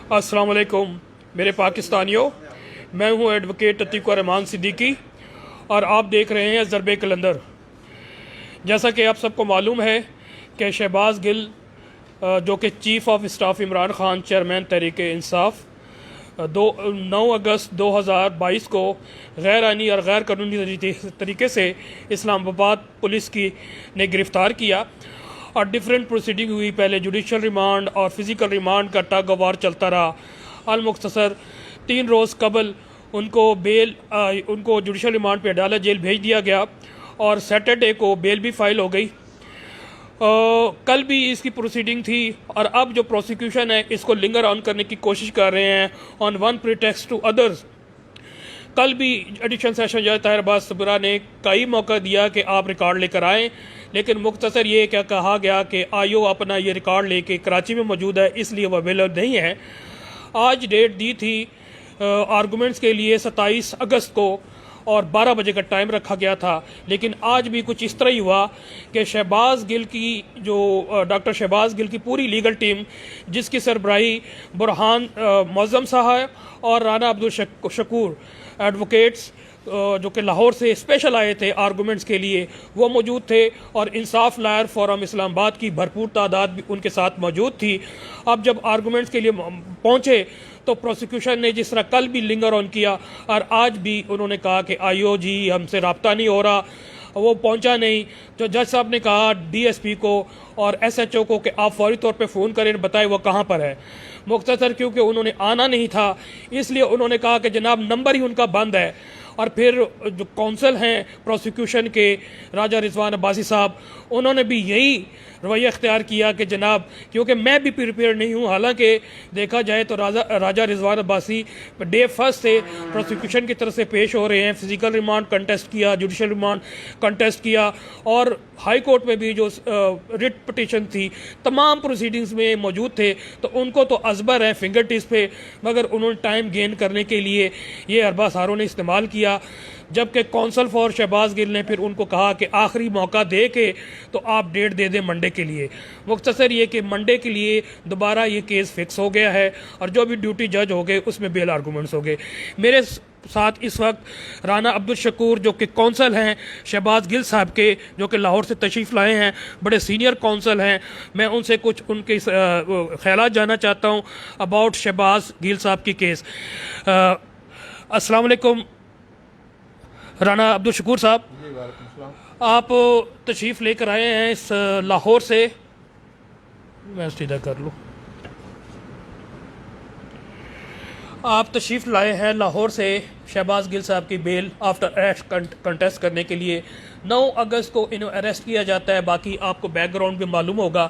अस्सलाम वालेकुम मेरे पाकिस्तानियों, मैं हूं एडवोकेट अतीक रहमान सिद्दीकी और आप देख रहे हैं ज़रबे कलंदर। जैसा कि आप सबको मालूम है कि शहबाज गिल जो कि chief of staff Imran Khan chairman Tehreek Insaf 9 अगस्त 2022 को गैर आइनी और गैर कानूनी तरीके से इस्लामाबाद पुलिस की ने गिरफ़्तार किया और डिफरेंट प्रोसीडिंग हुई। पहले जुडिशल रिमांड और फिज़िकल रिमांड का टग वार चलता रहा। अलमुख्तसर 3 रोज़ कबल उनको जुडिशल रिमांड पे अडालत जेल भेज दिया गया और सैटरडे को बेल भी फाइल हो गई। कल भी इसकी प्रोसीडिंग थी और अब जो प्रोसिक्यूशन है इसको लिंगर ऑन करने की कोशिश कर रहे हैं on one pretext to others. कल भी एडिशनल सेशन जज ताहिर अब्बास सबरा ने कई मौका दिया कि आप रिकॉर्ड लेकर आएँ, लेकिन मुख्तसर ये क्या कहा गया कि आयो अपना ये रिकॉर्ड लेके कराची में मौजूद है, इसलिए वह अवेलेबल नहीं है। आज डेट दी थी आर्गूमेंट्स के लिए 27 अगस्त को और 12 बजे का टाइम रखा गया था, लेकिन आज भी कुछ इस तरह ही हुआ कि शहबाज गिल की डॉक्टर शहबाज गिल की पूरी लीगल टीम, जिसकी सरबराही बुरहान मौज़म साहब और राना अब्दुल शकूर एडवोकेट्स जो कि लाहौर से स्पेशल आए थे आर्गूमेंट्स के लिए, वो मौजूद थे और इंसाफ लायर फोरम इस्लामाबाद की भरपूर तादाद भी उनके साथ मौजूद थी। अब जब आर्गूमेंट्स के लिए पहुंचे तो प्रोसिक्यूशन ने जिस तरह कल भी लिंगर ऑन किया और आज भी उन्होंने कहा कि आईओ जी हमसे रब्ता नहीं हो रहा, वो पहुंचा नहीं। तो जज साहब ने कहा डीएसपी को और एसएचओ को कि आप फौरी तौर पे फ़ोन करें, बताएं वो कहाँ पर है। मुख्तसर क्योंकि उन्होंने आना नहीं था इसलिए उन्होंने कहा कि जनाब नंबर ही उनका बंद है। और फिर जो कौंसल हैं प्रोसिक्यूशन के राजा रिजवान अब्बासी साहब, उन्होंने भी यही रवैया अख्तियार किया कि जनाब क्योंकि मैं भी प्रिपेयर नहीं हूँ, हालांकि देखा जाए तो राजा रिजवान अब्बासी डे फर्स्ट से प्रोसिक्यूशन की तरफ से पेश हो रहे हैं। फिज़िकल रिमांड कंटेस्ट किया, जुडिशल रिमांड कंटेस्ट किया और हाई कोर्ट में भी जो रिट पटिशन थी तमाम प्रोसीडिंग्स में मौजूद थे। तो उनको तो अजबर है फिंगर टिप्स पे, मगर उन्होंने टाइम गेन करने के लिए ये अरबा सारों ने इस्तेमाल किया। जबकि कौंसल फॉर शहबाज गिल ने फिर उनको कहा कि आखिरी मौका दे के तो आप डेट दे दें मंडे के लिए। मुख्तसर ये कि मंडे के लिए दोबारा ये केस फिक्स हो गया है और जो भी ड्यूटी जज हो गए उसमें बेल आर्गूमेंट्स हो गए। मेरे साथ इस वक्त राना अब्दुल शकूर जो कि कौंसल हैं शहबाज गिल साहब के, जो कि लाहौर से तशरीफ़ लाए हैं, बड़े सीनियर कौंसल हैं। मैं उनसे कुछ उनके ख्यालात जानना चाहता हूँ अबाउट शहबाज गिल साहब की केस। अस्सलाम वालेकुम राना अब्दुल शकूर साहब, आप तशरीफ़ लेकर आए हैं इस लाहौर से, मैं सीधा कर लूँ, आप तशरीफ़ लाए हैं लाहौर से शहबाज गिल साहब की बेल आफ्टर अरेस्ट कंटेस्ट करने के लिए। 9 अगस्त को इन्हें अरेस्ट किया जाता है। बाकी आपको बैकग्राउंड भी मालूम होगा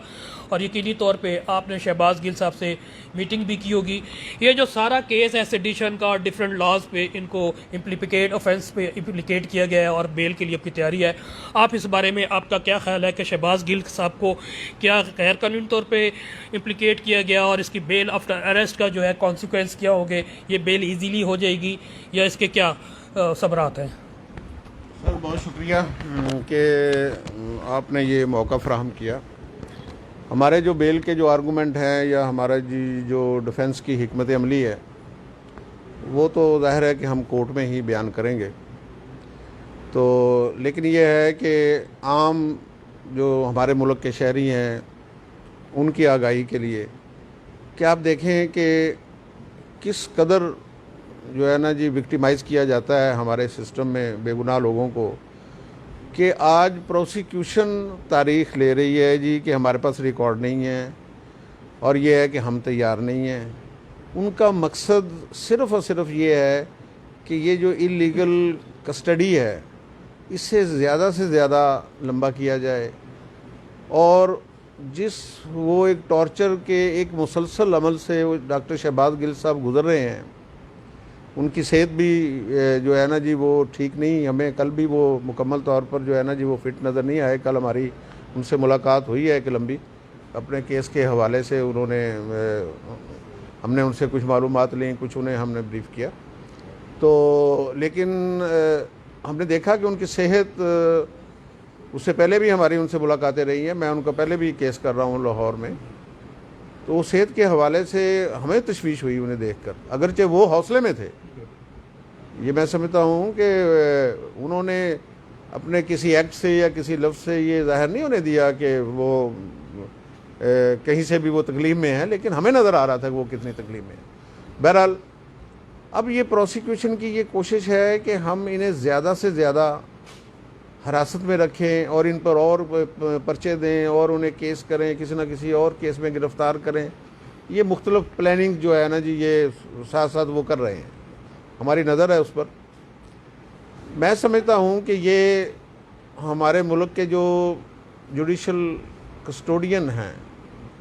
और यकीनी तौर पे आपने शहबाज गिल साहब से मीटिंग भी की होगी। ये जो सारा केस है सेडिशन का और डिफरेंट लॉज पे इनको इम्प्लीकेट ऑफेंस पे इम्प्लीकेट किया गया है और बेल के लिए आपकी तैयारी है। आप इस बारे में आपका क्या ख्याल है कि शहबाज गिल साहब को क्या गैर कानूनी तौर पर इम्प्लीकेट किया गया और इसकी बेल आफ्टर अरेस्ट का जो है कॉन्सिक्वेंस क्या होंगे? ये बेल ईजीली हो जाएगी या इसके क्या सबरात हैं? सर बहुत शुक्रिया कि आपने ये मौका फ़राहम किया। हमारे जो बेल के जो आर्गूमेंट हैं या हमारा जी जो डिफेंस की हिकमत अमली है वो तो ज़ाहिर है कि हम कोर्ट में ही बयान करेंगे। तो लेकिन ये है कि आम जो हमारे मुल्क के शहरी हैं उनकी आगाही के लिए कि आप देखें कि किस कदर जो है ना जी विक्टिमाइज़ किया जाता है हमारे सिस्टम में बेगुनाह लोगों को, कि आज प्रोसिक्यूशन तारीख़ ले रही है जी कि हमारे पास रिकॉर्ड नहीं है और ये है कि हम तैयार नहीं हैं। उनका मकसद सिर्फ़ और सिर्फ ये है कि ये जो इलीगल कस्टडी है इससे ज़्यादा से ज़्यादा लंबा किया जाए और वो एक टॉर्चर के एक मुसलसल अमल से डॉक्टर शहबाज गिल साहब गुज़र रहे हैं। उनकी सेहत भी जो है ना जी वो ठीक नहीं, हमें कल भी वो मुकम्मल तौर पर जो है ना जी वो फिट नज़र नहीं आए। कल हमारी उनसे मुलाकात हुई है कि लंबी अपने केस के हवाले से हमने उनसे कुछ मालूमात ली, कुछ उन्हें हमने ब्रीफ़ किया। तो लेकिन हमने देखा कि उनकी सेहत, उससे पहले भी हमारी उनसे मुलाकातें रही हैं, मैं उनका पहले भी केस कर रहा हूँ लाहौर में, तो सेहत के हवाले से हमें तशवीश हुई उन्हें देखकर, अगरचे वो हौसले में थे। ये मैं समझता हूँ कि उन्होंने अपने किसी एक्ट से या किसी लफ्ज़ से ये ज़ाहिर नहीं होने दिया कि वो कहीं से भी वो तकलीफ में है, लेकिन हमें नज़र आ रहा था कि वो कितनी तकलीफ में है। बहरहाल अब ये प्रोसिक्यूशन की ये कोशिश है कि हम इन्हें ज़्यादा से ज़्यादा हिरासत में रखें और इन पर और पर्चे दें और उन्हें केस करें, किसी न किसी और केस में गिरफ़्तार करें। ये मुख्तलिफ प्लानिंग जो है ना जी, ये साथ साथ वो कर रहे हैं, हमारी नज़र है उस पर। मैं समझता हूँ कि ये हमारे मुल्क के जो जुडिशल कस्टोडियन हैं,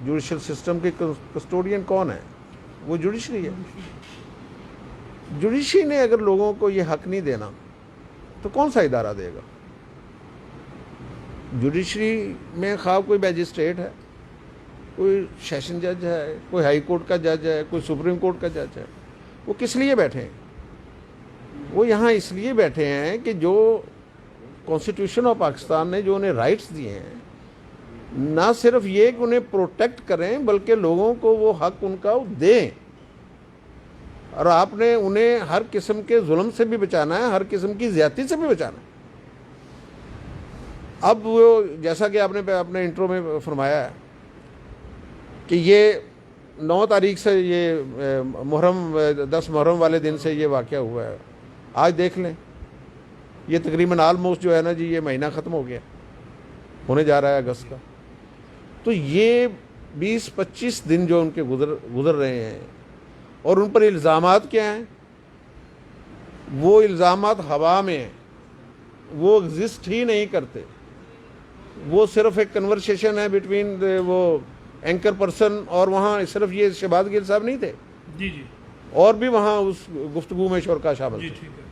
जुडिशल सिस्टम के कस्टोडियन कौन है? वो जुडिशरी है। जुडिशरी ने अगर लोगों को ये हक नहीं देना तो कौन सा इदारा देगा? जुडिशरी में खा कोई मैजिस्ट्रेट है, कोई सेशन जज है, कोई हाई कोर्ट का जज है, कोई सुप्रीम कोर्ट का जज है, वो किस लिए बैठे हैं? वो यहाँ इसलिए बैठे हैं कि जो कॉन्स्टिट्यूशन ऑफ पाकिस्तान ने जो उन्हें राइट्स दिए हैं, ना सिर्फ ये कि उन्हें प्रोटेक्ट करें बल्कि लोगों को वो हक उनका दें। और आपने उन्हें हर किस्म के जुल्म से भी बचाना है, हर किस्म की ज्यादती से भी बचाना है। अब वो जैसा कि आपने अपने इंट्रो में फरमाया है कि ये 9 तारीख से ये मुहर्रम 10 मुहर्रम वाले दिन से ये वाक़या हुआ है। आज देख लें, ये तकरीबन आलमोस्ट जो है ना जी, ये महीना ख़त्म हो गया, होने जा रहा है अगस्त का। तो ये 20-25 दिन जो उनके गुजर रहे हैं और उन पर इल्ज़ामात क्या हैं? वो इल्ज़ामात हवा में हैं, वो एग्जिस्ट ही नहीं करते। वो सिर्फ एक कन्वर्सेशन है बिटवीन वो एंकर पर्सन और वहाँ सिर्फ ये शहबाज गिल साहब नहीं थे जी जी, और भी वहाँ उस गुफ्तगू में शोरका शामिल थे। ठीक है।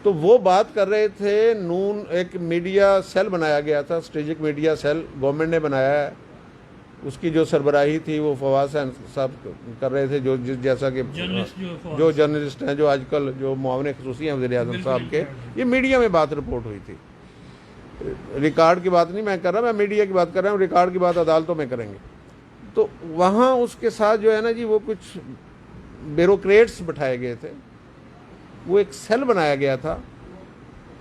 तो वो बात कर रहे थे, नून एक मीडिया सेल बनाया गया था, स्ट्रेटेजिक मीडिया सेल गवर्नमेंट ने बनाया है। उसकी जो सरबराही थी वो फवाद साहब कर रहे थे, जो जैसा कि जो जर्नलिस्ट हैं जो आजकल जो मुआवन खसूसी हैं वज़ीर आज़म साहब के, ये मीडिया में बात रिपोर्ट हुई थी। रिकॉर्ड की बात नहीं मैं कर रहा, मैं मीडिया की बात कर रहा हूँ। रिकॉर्ड की बात अदालतों में करेंगे। तो वहाँ उसके साथ जो है ना जी, वो कुछ ब्यूरोक्रेट्स बिठाए गए थे, वो एक सेल बनाया गया था।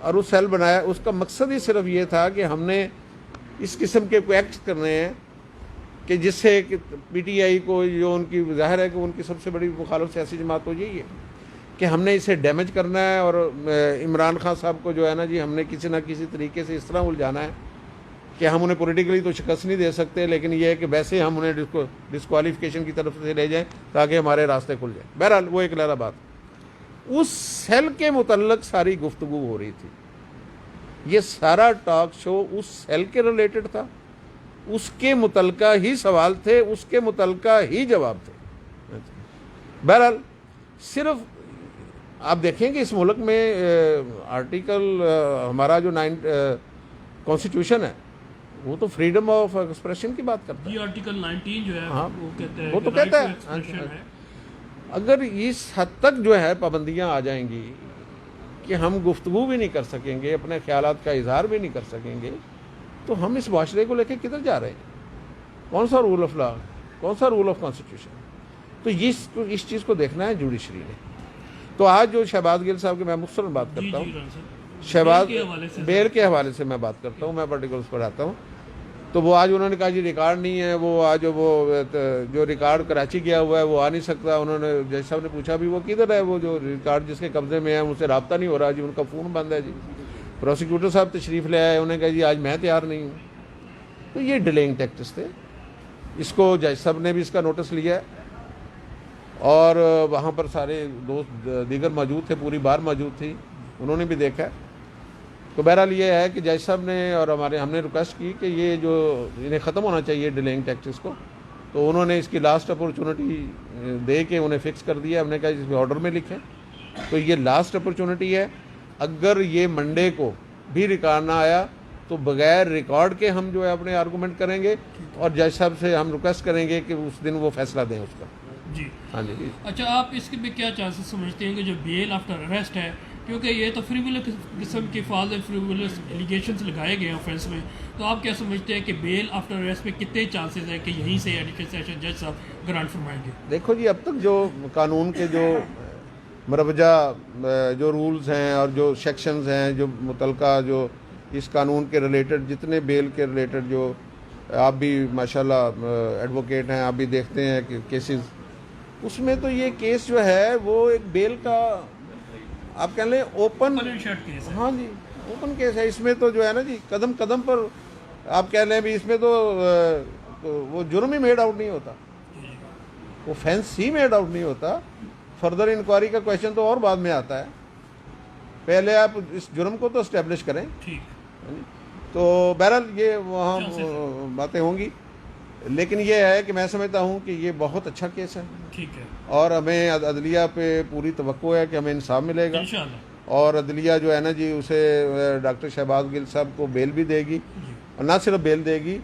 और वो सेल बनाया, उसका मकसद ही सिर्फ ये था कि हमने इस किस्म के कोई एक्ट करने हैं कि जिससे कि PTI को, जो उनकी ज़ाहिर है कि उनकी सबसे बड़ी मुखालिफ सियासी जमात तो यही है कि हमने इसे डैमेज करना है। और इमरान खान साहब को जो है ना जी, हमने किसी ना किसी तरीके से इस तरह उलझाना है कि हम उन्हें पॉलिटिकली तो शिकस्त नहीं दे सकते, लेकिन यह है कि वैसे हम उन्हें डिस्क्वालिफिकेशन की तरफ से ले जाएं ताकि हमारे रास्ते खुल जाए। बहरहाल वो एक लहरा बात, उस सेल के मुतल्लक सारी गुफ्तगू हो रही थी। ये सारा टॉक शो उस सेल के रिलेटेड था, उसके मुतल्लका ही सवाल थे, उसके मुतल्लका ही जवाब थे। बहरहाल सिर्फ आप देखें कि इस मुल्क में आर्टिकल हमारा जो 9 कॉन्स्टिट्यूशन है वो तो फ्रीडम ऑफ एक्सप्रेशन की बात करता है। आर्टिकल 19 जो है हाँ, वो कहता है, वो तो कहता है अगर इस हद तक जो है पाबंदियां आ जाएंगी कि हम गुफ्तगू भी नहीं कर सकेंगे, अपने ख्यालात का इजहार भी नहीं कर सकेंगे, तो हम इस माशरे को लेकर किधर जा रहे हैं? कौन सा रूल ऑफ लॉ, कौन सा रूल ऑफ कॉन्स्टिट्यूशन? तो इस चीज़ को देखना है जुडिशरी ने। तो आज जो शहबाज गिल साहब की मैं मुख्तसर बात करता हूँ, शहबाज बेल के हवाले से मैं बात करता हूँ, मैं पर्टिकुलर्स पर आता हूँ। तो वो आज उन्होंने कहा जी रिकॉर्ड नहीं है, वो आज वो जो रिकॉर्ड कराची गया हुआ है वो आ नहीं सकता। उन्होंने जज साहब ने पूछा भी वो किधर है, वो जो रिकॉर्ड जिसके कब्जे में है उनसे रब्ता नहीं हो रहा जी, उनका फ़ोन बंद है जी। प्रोसिक्यूटर साहब तशरीफ़ ले आए, उन्होंने कहा जी आज मैं तैयार नहीं हूँ। तो ये डिलेइंग टैक्टिक्स थे। इसको जज साहब ने भी इसका नोटिस लिया है और वहाँ पर सारे दोस्त दीगर मौजूद थे, पूरी बार मौजूद थी, उन्होंने भी देखा है। तो बहरहाल ये है कि जज साहब ने और हमने रिक्वेस्ट की कि ये जो इन्हें ख़त्म होना चाहिए डिलेइंग टैक्टिक्स को। तो उन्होंने इसकी लास्ट अपॉर्चुनिटी दे के उन्हें फ़िक्स कर दिया। हमने कहा इसमें ऑर्डर में लिखें, तो ये लास्ट अपॉर्चुनिटी है। अगर ये मंडे को भी रिकॉर्ड ना आया तो बगैर रिकॉर्ड के हम जो है अपने आर्गूमेंट करेंगे और जज साहब से हम रिक्वेस्ट करेंगे कि उस दिन वो फैसला दें उसका। जी हाँ जी। अच्छा, आप इसके भी क्या चांसेस समझते हैं कि जो बेल आफ्टर अरेस्ट है क्योंकि ये तो फ्रीवुलस किस्म के फाल फ्रीवुलस एलिगेशंस लगाए गए हैं ऑफेंस में, तो आप क्या समझते हैं कि बेल आफ्टर अरेस्ट में कितने चांसेस हैं कि यहीं से एडिशनल सेशन जज साहब ग्रांट फरमाएंगे? देखो जी, अब तक जो कानून के जो मरवजा जो रूल्स हैं और जो सेक्शंस हैं, जो मुतलका जो इस कानून के रिलेटेड जितने बेल के रिलेटेड, जो आप भी माशाल्लाह एडवोकेट हैं, आप भी देखते हैं कि केसेस, उसमें तो ये केस जो है वो एक बेल का आप कह लें ओपन केस है। हाँ जी, ओपन केस है। इसमें तो जो है ना जी, कदम कदम पर आप कह लें भी इसमें तो वो जुर्म ही मेड आउट नहीं होता, वो फेंस ही मेड आउट नहीं होता। फर्दर इंक्वायरी का क्वेश्चन तो और बाद में आता है, पहले आप इस जुर्म को तो इस्टेब्लिश करें। ठीक। तो बहरहाल ये वहाँ बातें होंगी, लेकिन ये है कि मैं समझता हूँ कि ये बहुत अच्छा केस है। ठीक है। और हमें अदलिया पे पूरी तवक्को है कि हमें इंसाफ मिलेगा, इंशाअल्लाह। और अदलिया जो है ना जी, उसे डॉक्टर शहबाज गिल साहब को बेल भी देगी, और ना सिर्फ बेल देगी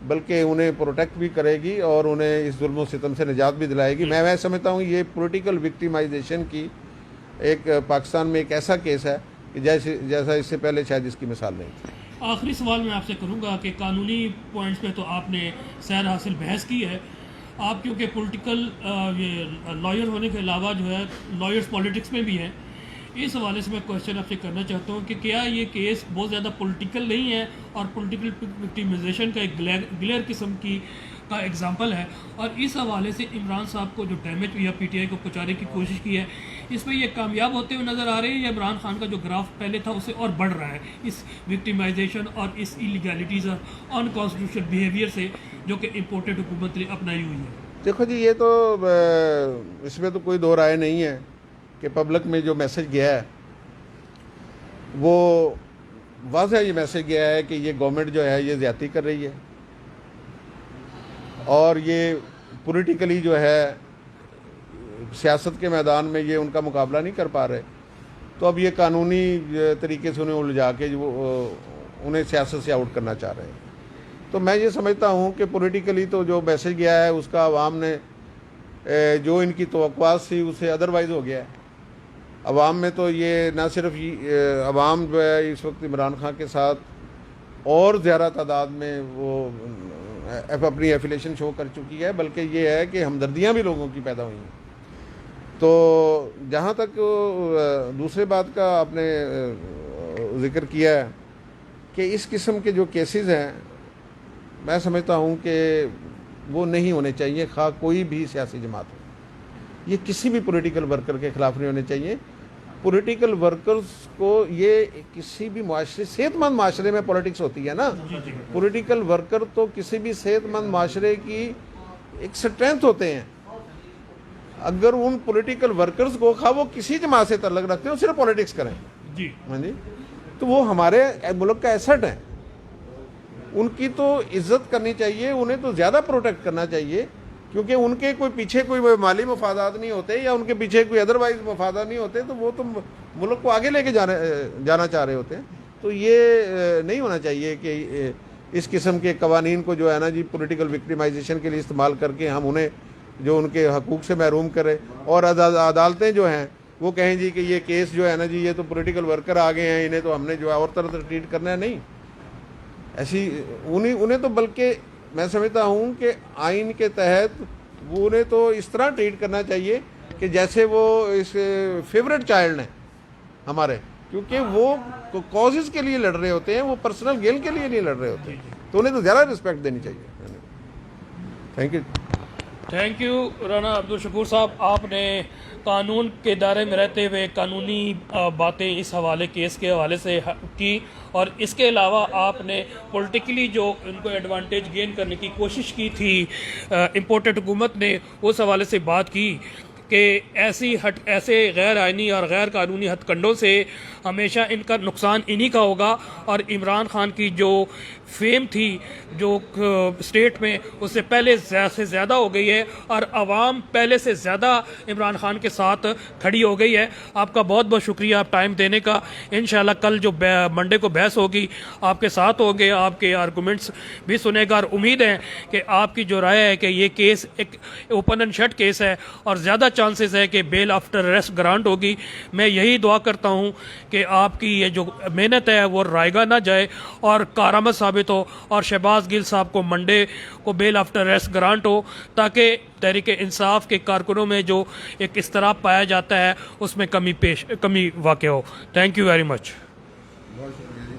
बल्कि उन्हें प्रोटेक्ट भी करेगी और उन्हें इस जुल्म सितम से निजात भी दिलाएगी। मैं समझता हूँ ये पॉलिटिकल विक्टिमाइजेशन की एक पाकिस्तान में एक ऐसा केस है कि जैसा इससे पहले शायद इसकी मिसाल नहीं थी। आखिरी सवाल मैं आपसे करूंगा कि कानूनी पॉइंट्स पे तो आपने सैर हासिल बहस की है, आप क्योंकि पॉलिटिकल ये लॉयर होने के अलावा जो है लॉयर्स पॉलिटिक्स में भी हैं, इस हवाले से मैं क्वेश्चन आपसे करना चाहता हूँ कि क्या ये केस बहुत ज़्यादा पॉलिटिकल नहीं है और पॉलिटिकल विक्टिमाइजेशन का एक ग्लेयर किस्म की का एग्जांपल है, और इस हवाले से इमरान साहब को जो डैमेज या पीटीआई को पहुँचाने की कोशिश की है, इसमें ये कामयाब होते हुए नज़र आ रहे हैं या इमरान खान का जो ग्राफ पहले था उससे और बढ़ रहा है इस विक्टिमाइजेशन और इस इलीगैलिटीज़ और अनकॉन्स्टिट्यूशनल बिहेवियर से जो कि इम्पोर्टेड हुकूमत ने अपनाई हुई है? देखो जी, ये तो इसमें तो कोई दो राय नहीं है कि पब्लिक में जो मैसेज गया है वो वाज़ह ये मैसेज गया है कि ये गवर्नमेंट जो है ये ज़्यादती कर रही है और ये पॉलिटिकली जो है सियासत के मैदान में ये उनका मुकाबला नहीं कर पा रहे, तो अब ये कानूनी तरीके से उन्हें उलझा के जो उन्हें सियासत से आउट करना चाह रहे हैं। तो मैं ये समझता हूँ कि पॉलिटिकली तो जो मैसेज गया है उसका अवाम ने जो इनकी तवक्कुआत थी उससे अदरवाइज़ हो गया है। अवाम में तो ये ना सिर्फ अवाम जो है इस वक्त इमरान खान के साथ और ज़्यादा तादाद में वो अपनी एफिलेशन शो कर चुकी है, बल्कि ये है कि हमदर्दियाँ भी लोगों की पैदा हुई हैं। तो जहाँ तक दूसरे बात का आपने जिक्र किया है कि इस किस्म के जो केसेस हैं, मैं समझता हूँ कि वो नहीं होने चाहिए, खा कोई भी सियासी जमात हो। ये किसी भी पॉलिटिकल वर्कर के ख़िलाफ़ नहीं होने चाहिए। पॉलिटिकल वर्कर्स को ये किसी भी माशरे, सेहतमंद माशरे में पॉलिटिक्स होती है ना, पॉलिटिकल वर्कर तो किसी भी सेहतमंद माशरे की एक स्ट्रेंथ होते हैं। अगर उन पॉलिटिकल वर्कर्स को खा वो किसी जमात से तल्लुक़ रखते हैं, सिर्फ पॉलिटिक्स करें जी, हाँ जी, तो वो हमारे मुल्क का एसेट है, उनकी तो इज्जत करनी चाहिए, उन्हें तो ज़्यादा प्रोटेक्ट करना चाहिए, क्योंकि उनके कोई पीछे कोई माली मफादात नहीं होते या उनके पीछे कोई अदरवाइज मफादात नहीं होते, तो वो तो मुल्क को आगे लेके जाना चाह रहे होते हैं। तो ये नहीं होना चाहिए कि इस किस्म के कवानीन को जो है ना जी पॉलिटिकल विक्टिमाइजेशन के लिए इस्तेमाल करके हम उन्हें जो उनके हकूक़ से महरूम करें, और अदालतें जो हैं वो कहें जी कि ये केस जो है ना जी ये तो पॉलिटिकल वर्कर आ गए हैं, इन्हें तो हमने जो है और तरह ट्रीट करना है। नहीं, ऐसी उन्हें तो बल्कि मैं समझता हूँ कि आइन के तहत वो उन्हें तो इस तरह ट्रीट करना चाहिए कि जैसे वो इस फेवरेट चाइल्ड हैं हमारे, क्योंकि वो कॉजेज़ के लिए लड़ रहे होते हैं, वो पर्सनल गेल के लिए नहीं लड़ रहे होते, तो उन्हें तो ज़्यादा रिस्पेक्ट देनी चाहिए। थैंक यू राना अब्दुल शकूर साहब, आपने कानून के दायरे में रहते हुए कानूनी बातें इस हवाले केस के हवाले से की, और इसके अलावा आपने पॉलिटिकली जो उनको एडवांटेज गेन करने की कोशिश की थी इम्पोर्टेड हुकूमत ने, उस हवाले से बात की कि ऐसे गैर आइनी और गैर कानूनी हथकंडों से हमेशा इनका नुकसान इन्हीं का होगा, और इमरान खान की जो फेम थी जो स्टेट में, उससे पहले से ज़्यादा हो गई है और आवाम पहले से ज़्यादा इमरान खान के साथ खड़ी हो गई है। आपका बहुत बहुत शुक्रिया आप टाइम देने का। इंशाल्लाह कल जो मंडे को बहस होगी आपके साथ होंगे, आपके आर्गूमेंट्स भी सुनेगा और उम्मीद है कि आपकी जो राय है कि ये केस एक ओपन एंड शट केस है और ज़्यादा चांसेस है कि बेल आफ्टर अरेस्ट ग्रांट होगी। मैं यही दुआ करता हूँ कि आपकी ये जो मेहनत है वो रायगा ना जाए और कारामद साबित हो और शहबाज गिल साहब को मंडे को बेल आफ्टर अरेस्ट ग्रांट हो, ताकि तहरीक इंसाफ के कारकुनों में जो एक इस्तराब पाया जाता है उसमें कमी वाक़ हो। Thank you very much. बहुत शुक्रिया जी।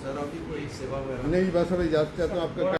सर अभी कोई सेवा में नहीं, बस अब इजाज़त चाहता हूँ आपका।